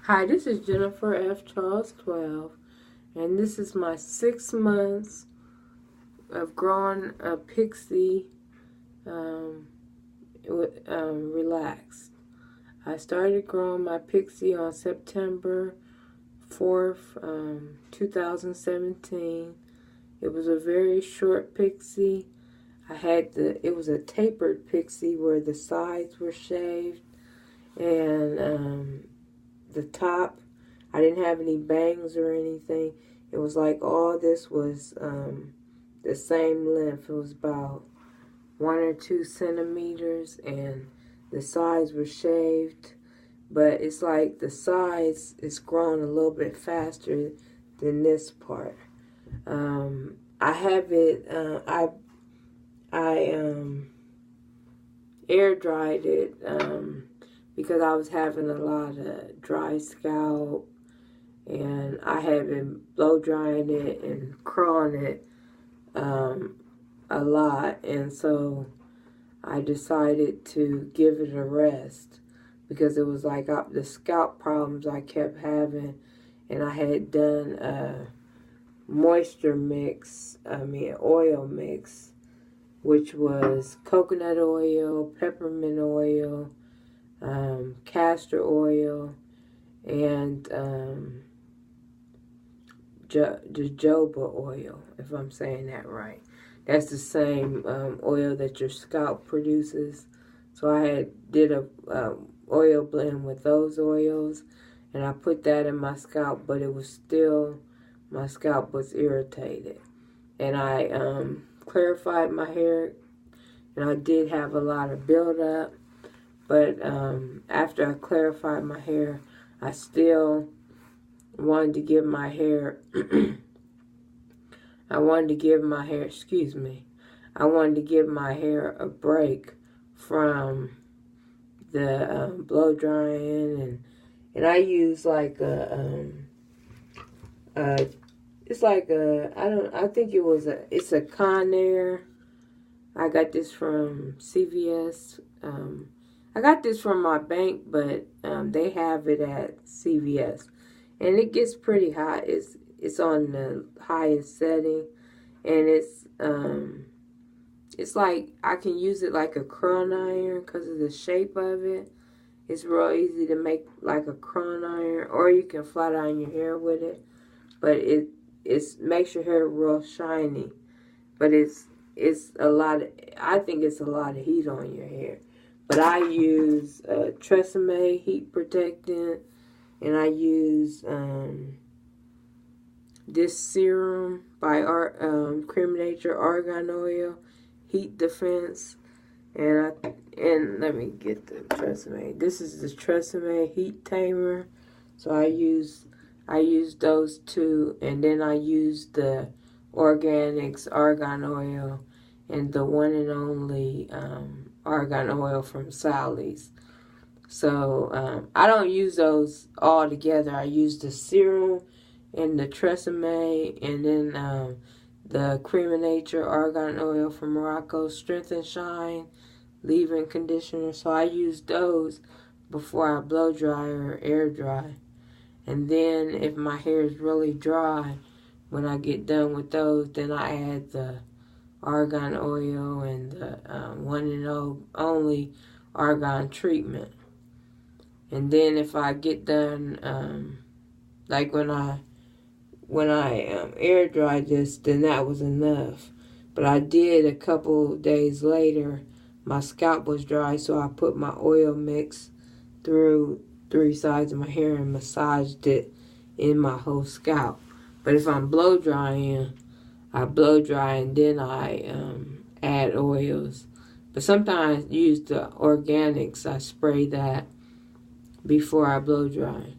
Hi, this is Jennifer F. Charles 12, and this is my 6 months of growing a pixie relaxed. I started growing my pixie on September 4th, 2017. It was a very short pixie. It was a tapered pixie where the sides were shaved and the top, I didn't have any bangs or anything. It was like all this was the same length. It was about 1 or 2 centimeters, and the sides were shaved. But it's like the sides is growing a little bit faster than this part. I have it. I air dried it. Because I was having a lot of dry scalp, and I had been blow drying it and curling it a lot, and so I decided to give it a rest because it was like the scalp problems I kept having, and I had done a oil mix, which was coconut oil, peppermint oil, castor oil, and jojoba oil, if I'm saying that right. That's the same oil that your scalp produces. So I did a oil blend with those oils, and I put that in my scalp, but my scalp was irritated. And I clarified my hair, and I did have a lot of buildup. But after I clarified my hair, I still wanted to give my hair, I wanted to give my hair a break from the blow drying, and I use like it's a Conair. I got this from CVS. I got this from my bank, but they have it at CVS, and it gets pretty hot. It's on the highest setting, and it's like I can use it like a curling iron because of the shape of it. It's real easy to make like a curling iron, or you can flat iron your hair with it. But it makes your hair real shiny. But it's a lot. I think it's a lot of heat on your hair. But I use Tresemme heat protectant, and I use this serum by Cream Nature Argan Oil Heat Defense, and let me get the Tresemme. This is the Tresemme Heat Tamer. So I use those two, and then I use the Organics Argan Oil and the one and only argan oil from Sally's. So I don't use those all together. I use the serum and the Tresemme, and then the Cream of Nature Argan Oil from Morocco Strength and Shine leave-in conditioner. So I use those before I blow dry or air dry. And then if my hair is really dry, when I get done with those, then I add the argan oil and the one and only argan treatment. And then if I get done, like when I air dried this, then that was enough. But I did a couple days later, my scalp was dry, so I put my oil mix through 3 sides of my hair and massaged it in my whole scalp. But if I'm blow drying, I blow dry and then I add oils. But sometimes I use the organics. I spray that before I blow dry.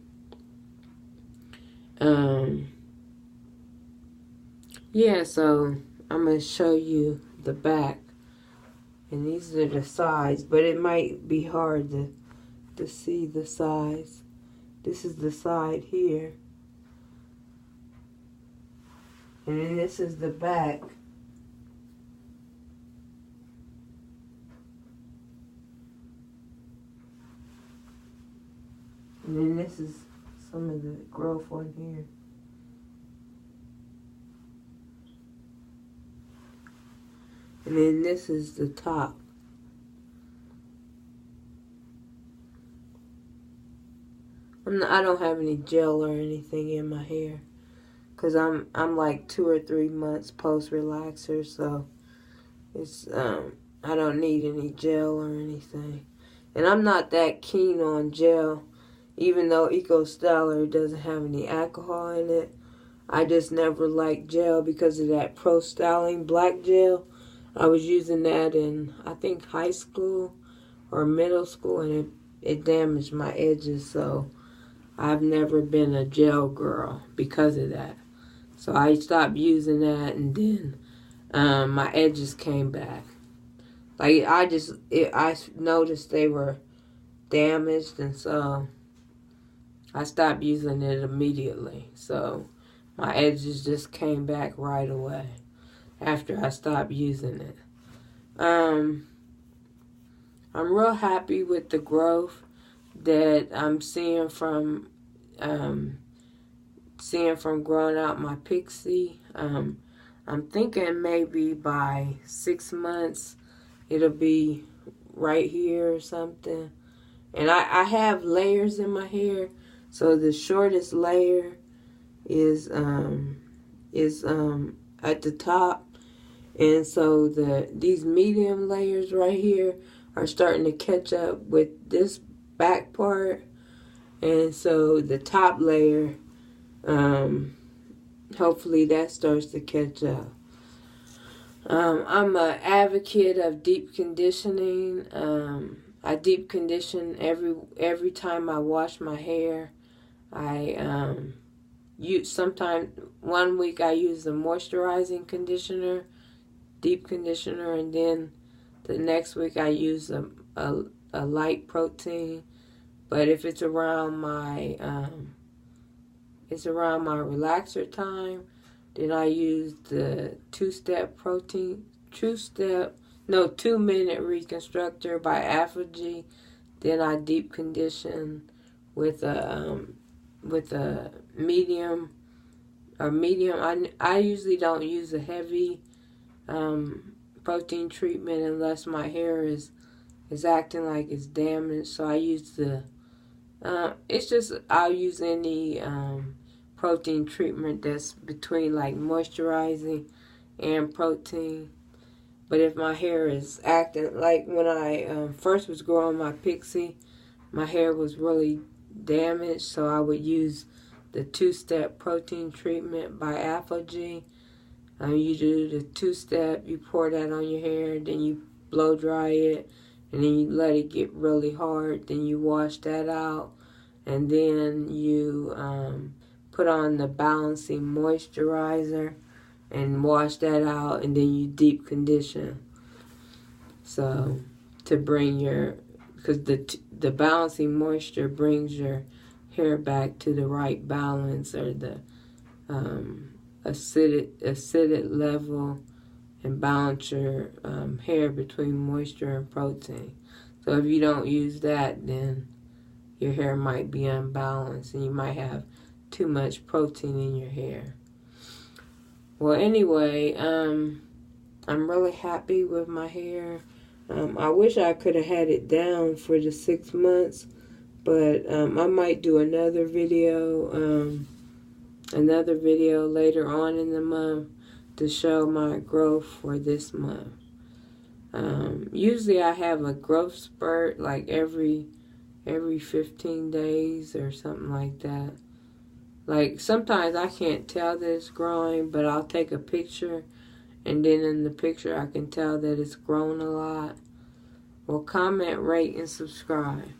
Yeah, so I'm going to show you the back. And these are the sides, but it might be hard to see the sides. This is the side here. And then this is the back. And then this is some of the growth on here. And then this is the top. I don't have any gel or anything in my hair, cause I'm like 2 or 3 months post relaxer, so it's I don't need any gel or anything. And I'm not that keen on gel, even though Eco Styler doesn't have any alcohol in it. I just never liked gel because of that Pro Styling black gel. I was using that in, I think, high school or middle school, and it damaged my edges, so I've never been a gel girl because of that. So I stopped using that, and then my edges came back. Like, I noticed they were damaged, and so I stopped using it immediately. So my edges just came back right away after I stopped using it. I'm real happy with the growth that I'm seeing from growing out my pixie. I'm thinking maybe by 6 months it'll be right here or something. And I have layers in my hair, so the shortest layer is at the top, and so these medium layers right here are starting to catch up with this back part, and so the top layer, hopefully that starts to catch up. I'm an advocate of deep conditioning. I deep condition every time I wash my hair. Sometimes 1 week I use the moisturizing conditioner, deep conditioner, and then the next week I use a light protein. But if it's around my relaxer time, then I use the 2-minute reconstructor by Afrogy. Then I deep condition with a medium. I usually don't use a heavy protein treatment unless my hair is acting like it's damaged. So I use I'll use any protein treatment that's between like moisturizing and protein. But if my hair is acting, like when I first was growing my pixie, my hair was really damaged, so I would use the 2-step protein treatment by Afrogy. You do the 2-step, you pour that on your hair, then you blow dry it, and then you let it get really hard, then you wash that out, and then you put on the balancing moisturizer and wash that out, and then you deep condition. So to bring because the balancing moisture brings your hair back to the right balance, or the acidic level, and balance your hair between moisture and protein. So if you don't use that, then your hair might be unbalanced and you might have too much protein in your hair. Well, anyway, I'm really happy with my hair. I wish I could have had it down for the 6 months, but I might do another video later on in the month to show my growth for this month. Usually I have a growth spurt like every 15 days or something like that. Like, sometimes I can't tell that it's growing, but I'll take a picture, and then in the picture I can tell that it's grown a lot. Well, comment, rate, and subscribe.